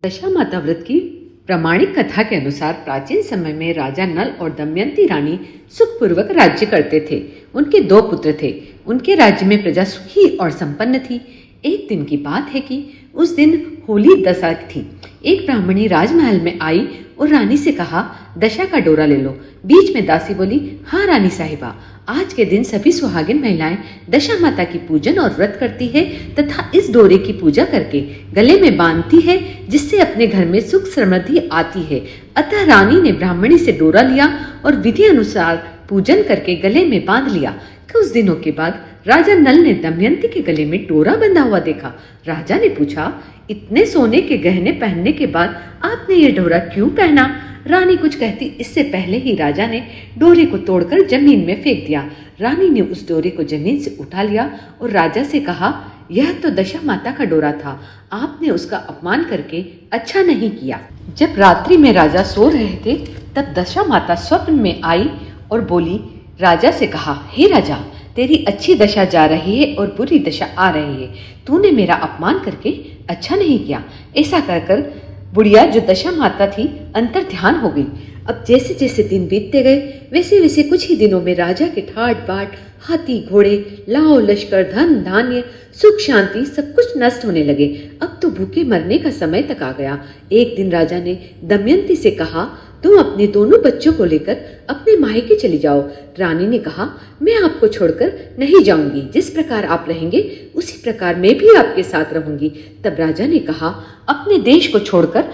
दशामाता व्रत की प्रामाणिक कथा के अनुसार प्राचीन समय में राजा नल और दमयंती रानी सुखपूर्वक राज्य करते थे। उनके दो पुत्र थे। उनके राज्य में प्रजा सुखी और संपन्न थी। एक दिन की बात है कि उस दिन होली दशा थी। एक ब्राह्मणी राजमहल में आई और रानी से कहा, दशा का डोरा ले लो। बीच में दासी बोली, हाँ रानी साहिबा, आज के दिन सभी सुहागिन महिलाएं दशा माता की पूजन और व्रत करती है तथा इस डोरे की पूजा करके गले में बांधती है, जिससे अपने घर में सुख समृद्धि आती है। अतः रानी ने ब्राह्मणी से डोरा लिया और विधि अनुसार पूजन करके गले में बांध लिया। कुछ दिनों के बाद राजा नल ने दमयंती के गले में डोरा बंधा हुआ देखा। राजा ने पूछा, इतने सोने के गहने पहनने के बाद आपने ये डोरा क्यों पहना? रानी कुछ कहती इससे पहले ही राजा ने डोरे को तोड़कर जमीन में फेंक दिया। रानी ने उस डोरे को जमीन से उठा लिया और राजा से कहा, यह तो दशा माता का डोरा था, आपने उसका अपमान करके अच्छा नहीं किया। जब रात्रि में राजा सो रहे थे तब दशा माता स्वप्न में आई और बोली, राजा से कहा, हे राजा, तेरी अच्छी दशा जा रही है और बुरी दशा आ रही है। तूने मेरा अपमान करके अच्छा नहीं किया। ऐसा कर बुढ़िया जो दशा माता थी अंतर ध्यान हो गई। अब जैसे जैसे दिन बीतते गए वैसे वैसे कुछ ही दिनों में राजा के ठाट बाट, हाथी घोड़े, लाओ लश्कर, धन धान्य, सुख शांति सब कुछ नष्ट होने लगे। अब तो भूखे मरने का समय तक आ गया। एक दिन राजा ने दमयंती से कहा, तुम अपने दोनों बच्चों को लेकर अपने मायके चली जाओ। रानी ने कहा, मैं आपको छोड़कर नहीं जाऊंगी। जिस प्रकार आप रहेंगे उसी प्रकार मैं भी आपके साथ रहूंगी। तब राजा ने कहा, अपने देश को छोड़कर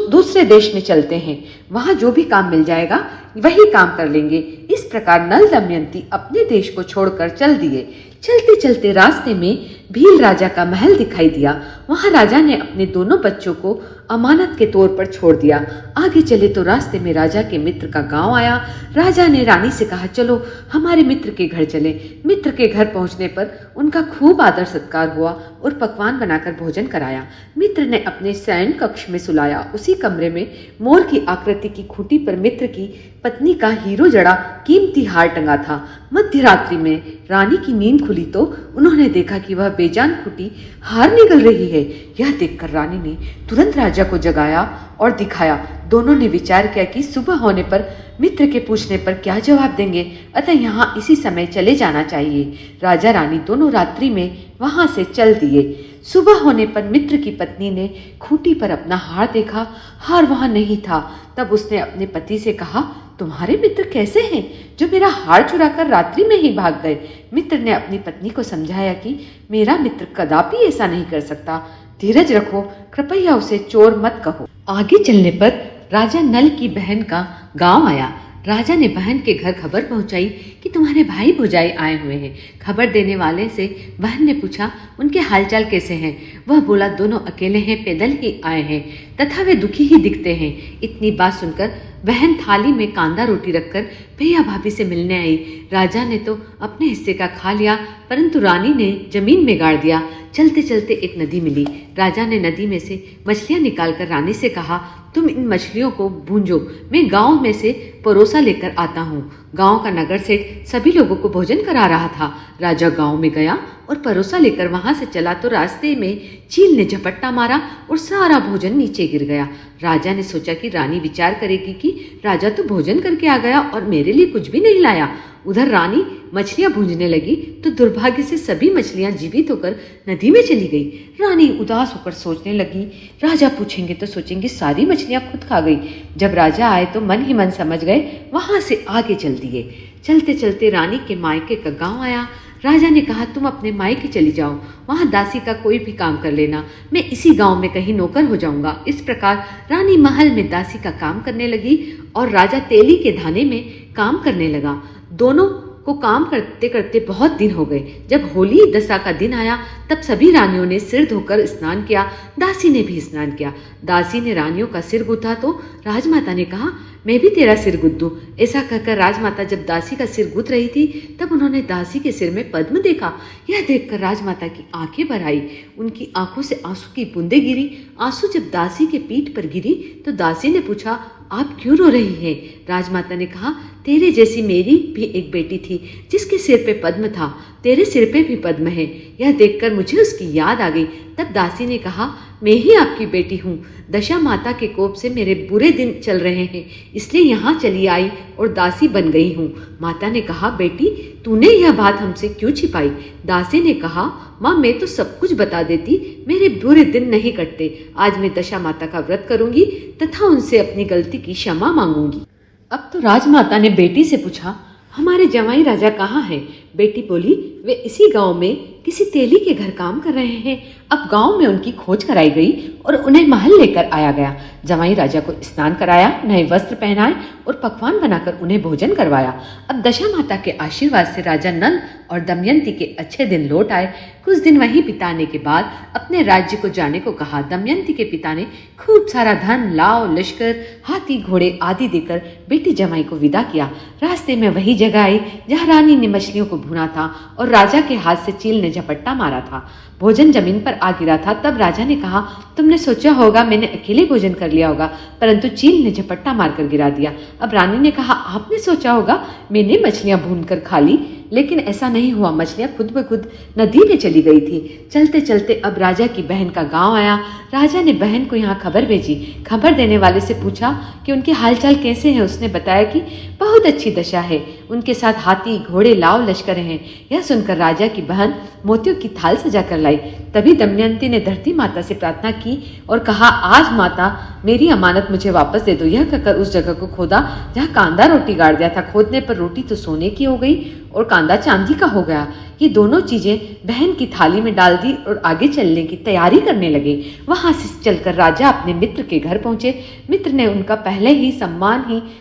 दूसरे देश में चलते हैं, वहां जो भी काम मिल जाएगा वही काम कर लेंगे। इस प्रकार नल दमयंती अपने देश को छोड़कर चल दिए। चलते चलते रास्ते में भील राजा का महल दिखाई दिया। वहां राजा ने अपने दोनों बच्चों को अमानत के तौर पर छोड़ दिया। आगे चले तो रास्ते में राजा के मित्र का गांव आया। राजा ने रानी से कहा, चलो हमारे मित्र के घर चले। मित्र के घर पहुंचने पर उनका खूब आदर सत्कार हुआ और पकवान बनाकर भोजन कराया। मित्र ने अपने शयन कक्ष में सुलाया। उसी कमरे में मोर की आकृति की खूंटी पर मित्र की पत्नी का हीरो जड़ा कीमती हार टंगा था। मध्य रात्रि में रानी की नींद खुली तो उन्होंने देखा कि वह बेजान खूंटी हार निकल रही है। यह देखकर रानी ने तुरंत राजा को जगाया और दिखाया। दोनों ने विचार किया कि सुबह होने पर मित्र के पूछने पर क्या जवाब देंगे, अतः यहाँ इसी समय चले जाना चाहिए। राजा रानी दोनों रात्रि में वहां से चल दिए। सुबह होने पर मित्र की पत्नी ने खूंटी पर अपना हार देखा। हार वहां नहीं था। तब उसने अपने पति से कहा, तुम्हारे मित्र कैसे हैं जो मेरा हार चुराकर रात्रि में ही भाग गए? मित्र ने अपनी पत्नी को समझाया कि मेरा मित्र कदापि ऐसा नहीं कर सकता। धीरज रखो, कृपया उसे चोर मत कहो। आगे चलने पर राजा नल की बहन का गांव आया। राजा ने बहन के घर खबर पहुंचाई कि तुम्हारे भाई भौजाई आए हुए हैं। खबर देने वाले से बहन ने पूछा, उनके हालचाल कैसे हैं? वह बोला, दोनों अकेले हैं, पैदल ही आए हैं तथा वे दुखी ही दिखते हैं। इतनी बात सुनकर बहन थाली में कांदा रोटी रखकर भैया भाभी से मिलने आई। राजा ने तो अपने हिस्से का खा लिया, परंतु रानी ने जमीन में गाड़ दिया। चलते चलते एक नदी मिली। राजा ने नदी में से मछलियां निकालकर रानी से कहा, तुम इन मछलियों को भूंजो, मैं गांव में से परोसा लेकर आता हूँ। गांव का नगर सेठ सभी लोगों को भोजन करा रहा था। राजा गांव में गया और परोसा लेकर वहां से चला तो रास्ते में चील ने झपट्टा मारा और सारा भोजन नीचे गिर गया। राजा ने सोचा कि रानी विचार करेगी कि राजा तो भोजन करके आ गया और मेरे लिए कुछ भी नहीं लाया। उधर रानी मछलियां भूंजने लगी तो दुर्भाग्य से सभी मछलियां जीवित होकर नदी में चली गई। रानी उदास होकर सोचने लगी, राजा पूछेंगे तो सोचेंगे सारी मछलियां खुद खा गई। जब राजा आए तो मन ही मन समझ गए, वहां से आगे चल दिए। चलते चलते रानी के मायके का गांव आया। राजा ने कहा, तुम अपने मायके चली जाओ, वहां दासी का कोई भी काम कर लेना, मैं इसी गांव में कहीं नौकर हो जाऊंगा। इस प्रकार रानी महल में दासी का काम करने लगी और राजा तेली के धाने में काम करने लगा। दोनों को काम करते करते बहुत दिन हो गए। जब होली दशा का दिन आया तब सभी रानियों ने सिर धोकर स्नान किया। दासी ने भी स्नान किया। दासी ने रानियों का सिर गूथा तो राजमाता ने कहा, मैं भी तेरा सिर गूंथ दूं। ऐसा कहकर राजमाता जब दासी का सिर गूंथ रही थी तब उन्होंने दासी के सिर में पद्म देखा। यह देखकर राजमाता की आंखें भर आई। उनकी आंखों से आंसू की बूंदें गिरी। आंसू जब दासी के पीठ पर गिरी तो दासी ने पूछा, आप क्यों रो रही हैं? राजमाता ने कहा, तेरे जैसी मेरी भी एक बेटी थी जिसके सिर पे पद्म था, तेरे सिर पे भी पद्म है। यह देखकर मुझे उसकी याद आ गई। तब दासी ने कहा, मैं ही आपकी बेटी हूँ। दशा माता के कोप से मेरे बुरे दिन चल रहे हैं, इसलिए यहाँ चली आई और दासी बन गई हूँ। माता ने कहा, बेटी तूने यह बात हमसे क्यों छिपाई? दासी ने कहा, माँ मैं तो सब कुछ बता देती, मेरे बुरे दिन नहीं कटते। आज मैं दशा माता का व्रत करूंगी तथा उनसे अपनी गलती की क्षमा मांगूंगी। अब तो राजमाता ने बेटी से पूछा, हमारे जवाई राजा कहाँ हैं? बेटी बोली, वे इसी गांव में किसी तेली के घर काम कर रहे हैं। अब गांव में उनकी खोज कराई गई और उन्हें महल लेकर आया गया। जवाई राजा को स्नान कराया, नए वस्त्र पहनाए और पकवान बनाकर उन्हें भोजन करवाया। अब दशा माता के आशीर्वाद से राजा नल और दमयंती के अच्छे दिन लौट आए। कुछ दिन वहीं बिताने के बाद अपने राज्य को जाने को कहा। दमयंती के पिता ने खूब सारा धन, लाव, लश्कर, हाथी, घोड़े आदि देकर बेटी जमाई को विदा किया। रास्ते में वही जगह आई जहाँ रानी ने मछलियों को भुना था और राजा के हाथ से चील ने झपट्टा मारा था। भोजन जमीन पर आ गिरा था। तब राजा ने कहा, तुमने सोचा होगा मैंने अकेले भोजन कर लिया होगा, परंतु चील ने झपट्टा मारकर गिरा दिया। अब रानी ने कहा, आपने सोचा होगा मैंने मछलियां भून कर खा ली, लेकिन ऐसा नहीं हुआ। मछलियां खुद ब खुद नदी में चली गई थी। चलते चलते अब राजा की बहन का गांव आया। राजा ने बहन को यहाँ खबर भेजी। खबर देने वाले से पूछा कि उनके हालचाल कैसे हैं। उसने बताया कि बहुत अच्छी दशा है, उनके साथ हाथी, घोड़े, लाव, लश्कर हैं। यह सुनकर राजा की बहन मोतियों की थाल सजा कर लाई। तभी दमयंती ने धरती माता से प्रार्थना की और कहा, आज माता मेरी अमानत मुझे वापस दे दो। यह कहकर उस जगह को खोदा जहाँ कांदा रोटी गाड़ दिया था। खोदने पर रोटी तो सोने की हो गई और कांदा चांदी का हो गया। ये दोनों चीजें बहन की थाली में डाल दी और आगे चलने की तैयारी करने लगे। वहां से चलकर राजा अपने मित्र के घर पहुंचे। मित्र ने उनका पहले ही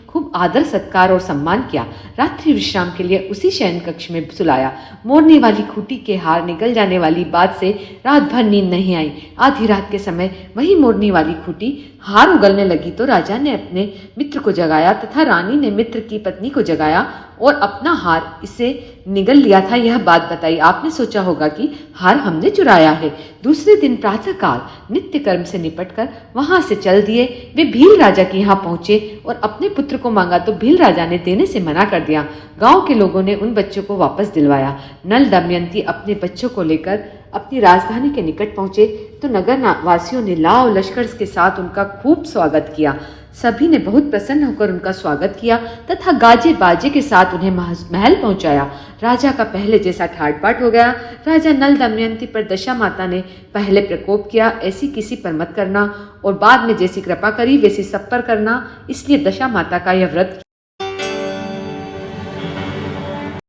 खूब आदर सत्कार और सम्मान किया। रात्रि विश्राम के लिए उसी शयन कक्ष में सुलाया। मोरने वाली खूंटी के हार निकल जाने वाली बात से रात भर नींद नहीं आई। आधी रात के समय वही मोरने वाली खूंटी हार उगलने लगी तो राजा ने अपने मित्र को जगाया तथा रानी ने मित्र की पत्नी को जगाया और अपना हार इसे निगल लिया था यह बात बताई। आपने सोचा होगा कि हार हमने चुराया है। दूसरे दिन प्रातःकाल नित्य कर्म से निपटकर वहां से चल दिए। वे भील राजा के यहाँ पहुंचे और अपने पुत्र को मांगा तो भील राजा ने देने से मना कर दिया। गांव के लोगों ने उन बच्चों को वापस दिलवाया। नल दमयंती अपने बच्चों को लेकर अपनी राजधानी के निकट पहुंचे तो नगर वासियों ने लाव लश्कर के साथ उनका खूब स्वागत किया। सभी ने बहुत प्रसन्न होकर उनका स्वागत किया तथा गाजे बाजे के साथ उन्हें महल पहुंचाया। राजा का पहले जैसा ठाट बाट हो गया। राजा नल दमयंती पर दशा माता ने पहले प्रकोप किया, ऐसी किसी पर मत करना, और बाद में जैसी कृपा करी वैसी सब पर करना। इसलिए दशा माता का यह व्रत